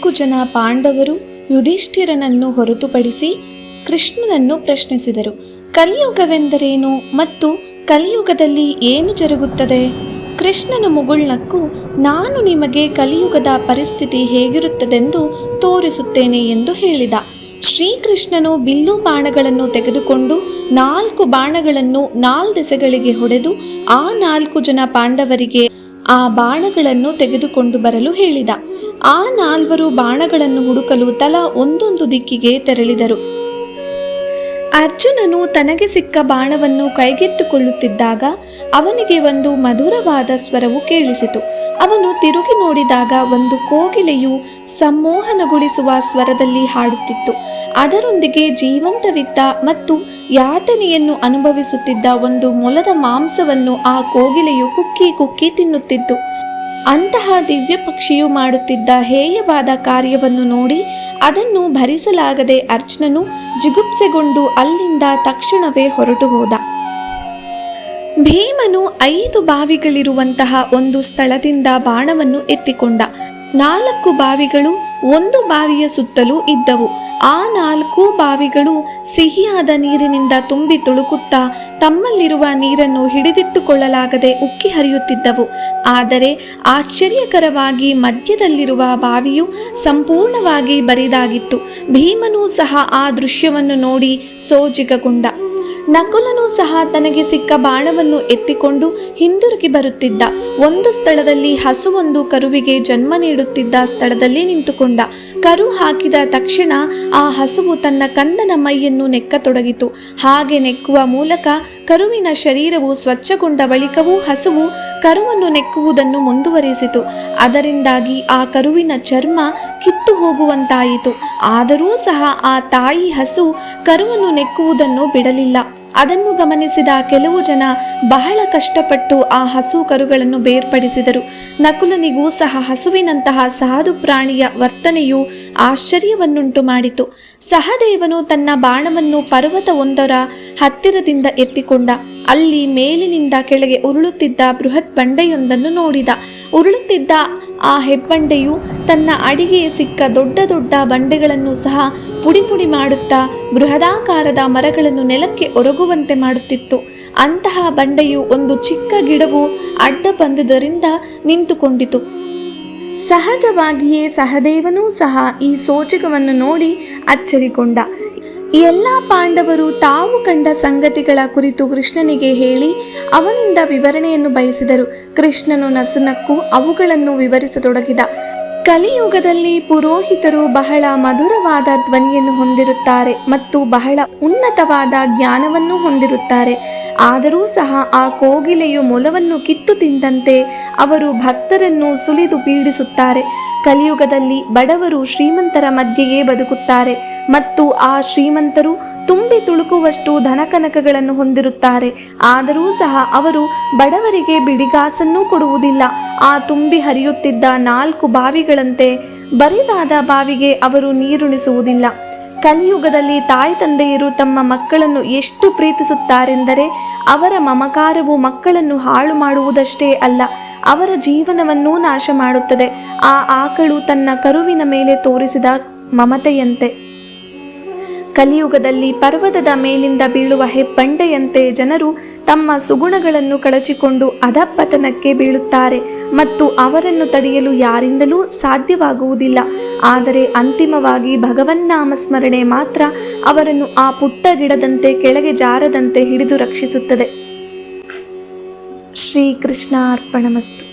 4 ಜನ ಪಾಂಡವರು ಯುಧಿಷ್ಠಿರನನ್ನು ಹೊರತುಪಡಿಸಿ ಕೃಷ್ಣನನ್ನು ಪ್ರಶ್ನಿಸಿದರು. ಕಲಿಯುಗವೆಂದರೇನು ಮತ್ತು ಕಲಿಯುಗದಲ್ಲಿ ಏನು ಜರುಗುತ್ತದೆ? ಕೃಷ್ಣನು ಮುಗುಳ್ನಕ್ಕು, ನಾನು ನಿಮಗೆ ಕಲಿಯುಗದ ಪರಿಸ್ಥಿತಿ ಹೇಗಿರುತ್ತದೆಂದು ತೋರಿಸುತ್ತೇನೆ ಎಂದು ಹೇಳಿದ. ಶ್ರೀಕೃಷ್ಣನು ಬಿಲ್ಲು ಬಾಣಗಳನ್ನು ತೆಗೆದುಕೊಂಡು 4 ಬಾಣಗಳನ್ನು 4 ದಿಸೆಗಳಿಗೆ ಹೊಡೆದು ಆ 4 ಜನ ಪಾಂಡವರಿಗೆ ಆ ಬಾಣಗಳನ್ನು ತೆಗೆದುಕೊಂಡು ಬರಲು ಹೇಳಿದ. ಆ 4 ಬಾಣಗಳನ್ನು ಹುಡುಕಲು ತಲಾ ಒಂದೊಂದು ದಿಕ್ಕಿಗೆ ತೆರಳಿದರು. ಅರ್ಜುನನು ತನಗೆ ಸಿಕ್ಕ ಬಾಣವನ್ನು ಕೈಗೆತ್ತಿಕೊಳ್ಳುತ್ತಿದ್ದಾಗ ಅವನಿಗೆ ಒಂದು ಮಧುರವಾದ ಸ್ವರವು ಕೇಳಿಸಿತು. ಅವನು ತಿರುಗಿ ನೋಡಿದಾಗ ಒಂದು ಕೋಗಿಲೆಯು ಸಂಮೋಹನಗೊಳಿಸುವ ಸ್ವರದಲ್ಲಿ ಹಾಡುತ್ತಿತ್ತು. ಅದರೊಂದಿಗೆ ಜೀವಂತವಿದ್ದ ಮತ್ತು ಯಾತನೆಯನ್ನು ಅನುಭವಿಸುತ್ತಿದ್ದ ಒಂದು ಮೊಲದ ಮಾಂಸವನ್ನು ಆ ಕೋಗಿಲೆಯು ಕುಕ್ಕಿ ಕುಕ್ಕಿ ತಿನ್ನುತ್ತಿತ್ತು. ಅಂತಹ ದಿವ್ಯ ಪಕ್ಷಿಯು ಮಾಡುತ್ತಿದ್ದ ಹೇಯವಾದ ಕಾರ್ಯವನ್ನು ನೋಡಿ ಅದನ್ನು ಭರಿಸಲಾಗದೆ ಅರ್ಜುನನು ಜಿಗುಪ್ಸೆಗೊಂಡು ಅಲ್ಲಿಂದ ತಕ್ಷಣವೇ ಹೊರಟು ಹೋದ. ಭೀಮನು 5 ಬಾವಿಗಳಿರುವಂತಹ ಒಂದು ಸ್ಥಳದಿಂದ ಬಾಣವನ್ನು ಎತ್ತಿಕೊಂಡ. 4 ಬಾವಿಗಳು ಒಂದು ಬಾವಿಯ ಸುತ್ತಲೂ ಇದ್ದವು. ಆ 4 ಬಾವಿಗಳು ಸಿಹಿಯಾದ ನೀರಿನಿಂದ ತುಂಬಿ ತುಳುಕುತ್ತಾ ತಮ್ಮಲ್ಲಿರುವ ನೀರನ್ನು ಹಿಡಿದಿಟ್ಟುಕೊಳ್ಳಲಾಗದೆ ಉಕ್ಕಿ ಹರಿಯುತ್ತಿದ್ದವು. ಆದರೆ ಆಶ್ಚರ್ಯಕರವಾಗಿ ಮಧ್ಯದಲ್ಲಿರುವ ಬಾವಿಯು ಸಂಪೂರ್ಣವಾಗಿ ಬರಿದಾಗಿತ್ತು. ಭೀಮನೂ ಸಹ ಆ ದೃಶ್ಯವನ್ನು ನೋಡಿ ಸೋಜಿಗಗೊಂಡ. ನಕುಲನು ಸಹ ತನಗೆ ಸಿಕ್ಕ ಬಾಣವನ್ನು ಎತ್ತಿಕೊಂಡು ಹಿಂದಿರುಗಿ ಬರುತ್ತಿದ್ದ. ಒಂದು ಸ್ಥಳದಲ್ಲಿ ಹಸುವೊಂದು ಕರುವಿಗೆ ಜನ್ಮ ನೀಡುತ್ತಿದ್ದ ಸ್ಥಳದಲ್ಲಿ ನಿಂತುಕೊಂಡ. ಕರು ಹಾಕಿದ ತಕ್ಷಣ ಆ ಹಸುವು ತನ್ನ ಕಂದನ ಮೈಯನ್ನು ನೆಕ್ಕತೊಡಗಿತು. ಹಾಗೆ ನೆಕ್ಕುವ ಮೂಲಕ ಕರುವಿನ ಶರೀರವು ಸ್ವಚ್ಛಗೊಂಡ ಬಳಿಕವೂ ಹಸುವು ಕರುವನ್ನು ನೆಕ್ಕುವುದನ್ನು ಮುಂದುವರಿಸಿತು. ಅದರಿಂದಾಗಿ ಆ ಕರುವಿನ ಚರ್ಮ ಕಿತ್ತು ಹೋಗುವಂತಾಯಿತು. ಆದರೂ ಸಹ ಆ ತಾಯಿ ಹಸು ಕರುವನ್ನು ನೆಕ್ಕುವುದನ್ನು ಬಿಡಲಿಲ್ಲ. ಅದನ್ನು ಗಮನಿಸಿದ ಕೆಲವು ಜನ ಬಹಳ ಕಷ್ಟಪಟ್ಟು ಆ ಹಸು ಕರುಗಳನ್ನು ಬೇರ್ಪಡಿಸಿದರು. ನಕುಲನಿಗೂ ಸಹ ಹಸುವಿನಂತಹ ಸಾಧು ಪ್ರಾಣಿಯ ವರ್ತನೆಯು ಆಶ್ಚರ್ಯವನ್ನುಂಟು ಮಾಡಿತು. ಸಹದೇವನು ತನ್ನ ಬಾಣವನ್ನು ಪರ್ವತವೊಂದರ ಹತ್ತಿರದಿಂದ ಎತ್ತಿಕೊಂಡ. ಅಲ್ಲಿ ಮೇಲಿನಿಂದ ಕೆಳಗೆ ಉರುಳುತ್ತಿದ್ದ ಬೃಹತ್ ಬಂಡೆಯೊಂದನ್ನು ನೋಡಿದ. ಉರುಳುತ್ತಿದ್ದ ಆ ಹೆಬ್ಬಂಡೆಯು ತನ್ನ ಅಡಿಗೆ ಸಿಕ್ಕ ದೊಡ್ಡ ದೊಡ್ಡ ಬಂಡೆಗಳನ್ನು ಸಹ ಪುಡಿ ಪುಡಿ ಮಾಡುತ್ತಾ ಬೃಹದಾಕಾರದ ಮರಗಳನ್ನು ನೆಲಕ್ಕೆ ಒರಗುವಂತೆ ಮಾಡುತ್ತಿತ್ತು. ಅಂತಹ ಬಂಡೆಯು ಒಂದು ಚಿಕ್ಕ ಗಿಡವು ಅಡ್ಡ ಬಂದುದರಿಂದ ನಿಂತುಕೊಂಡಿತು. ಸಹಜವಾಗಿಯೇ ಸಹದೇವನೂ ಸಹ ಈ ಸೋಜಿಗವನ್ನು ನೋಡಿ ಅಚ್ಚರಿಗೊಂಡ. ಎಲ್ಲ ಪಾಂಡವರು ತಾವು ಕಂಡ ಸಂಗತಿಗಳ ಕುರಿತು ಕೃಷ್ಣನಿಗೆ ಹೇಳಿ ಅವನಿಂದ ವಿವರಣೆಯನ್ನು ಬಯಸಿದರು. ಕೃಷ್ಣನು ನಸುನಕ್ಕು ಅವುಗಳನ್ನು ವಿವರಿಸತೊಡಗಿದ. ಕಲಿಯುಗದಲ್ಲಿ ಪುರೋಹಿತರು ಬಹಳ ಮಧುರವಾದ ಧ್ವನಿಯನ್ನು ಹೊಂದಿರುತ್ತಾರೆ ಮತ್ತು ಬಹಳ ಉನ್ನತವಾದ ಜ್ಞಾನವನ್ನು ಹೊಂದಿರುತ್ತಾರೆ. ಆದರೂ ಸಹ ಆ ಕೋಗಿಲೆಯು ಮೊಲವನ್ನು ಕಿತ್ತು ತಿಂದಂತೆ ಅವರು ಭಕ್ತರನ್ನು ಸುಲಿದು ಪೀಡಿಸುತ್ತಾರೆ. ಕಲಿಯುಗದಲ್ಲಿ ಬಡವರು ಶ್ರೀಮಂತರ ಮಧ್ಯೆಯೇ ಬದುಕುತ್ತಾರೆ ಮತ್ತು ಆ ಶ್ರೀಮಂತರು ತುಂಬಿ ತುಳುಕುವಷ್ಟು ಧನಕನಕಗಳನ್ನು ಹೊಂದಿರುತ್ತಾರೆ. ಆದರೂ ಸಹ ಅವರು ಬಡವರಿಗೆ ಬಿಡಿಗಾಸನ್ನೂ ಕೊಡುವುದಿಲ್ಲ. ಆ ತುಂಬಿ ಹರಿಯುತ್ತಿದ್ದ 4 ಬಾವಿಗಳಂತೆ ಬರಿದಾದ ಬಾವಿಗೆ ಅವರು ನೀರುಣಿಸುವುದಿಲ್ಲ. ಕಲಿಯುಗದಲ್ಲಿ ತಾಯಿ ತಂದೆಯರು ತಮ್ಮ ಮಕ್ಕಳನ್ನು ಎಷ್ಟು ಪ್ರೀತಿಸುತ್ತಾರೆಂದರೆ ಅವರ ಮಮಕಾರವು ಮಕ್ಕಳನ್ನು ಹಾಳು ಮಾಡುವುದಷ್ಟೇ ಅಲ್ಲ, ಅವರ ಜೀವನವನ್ನೂ ನಾಶ ಮಾಡುತ್ತದೆ. ಆ ಆಕಳು ತನ್ನ ಕರುವಿನ ಮೇಲೆ ತೋರಿಸಿದ ಮಮತೆಯಂತೆ. ಕಲಿಯುಗದಲ್ಲಿ ಪರ್ವತದ ಮೇಲಿಂದ ಬೀಳುವ ಹೆಬ್ಬಂಡೆಯಂತೆ ಜನರು ತಮ್ಮ ಸುಗುಣಗಳನ್ನು ಕಳಚಿಕೊಂಡು ಅಧಪತನಕ್ಕೆ ಬೀಳುತ್ತಾರೆ ಮತ್ತು ಅವರನ್ನು ತಡೆಯಲು ಯಾರಿಂದಲೂ ಸಾಧ್ಯವಾಗುವುದಿಲ್ಲ. ಆದರೆ ಅಂತಿಮವಾಗಿ ಭಗವನ್ನಾಮ ಸ್ಮರಣೆ ಮಾತ್ರ ಅವರನ್ನು ಆ ಪುಟ್ಟ ಗಿಡದಂತೆ ಕೆಳಗೆ ಜಾರದಂತೆ ಹಿಡಿದು ರಕ್ಷಿಸುತ್ತದೆ. ಶ್ರೀಕೃಷ್ಣ ಅರ್ಪಣಮಸ್ತು.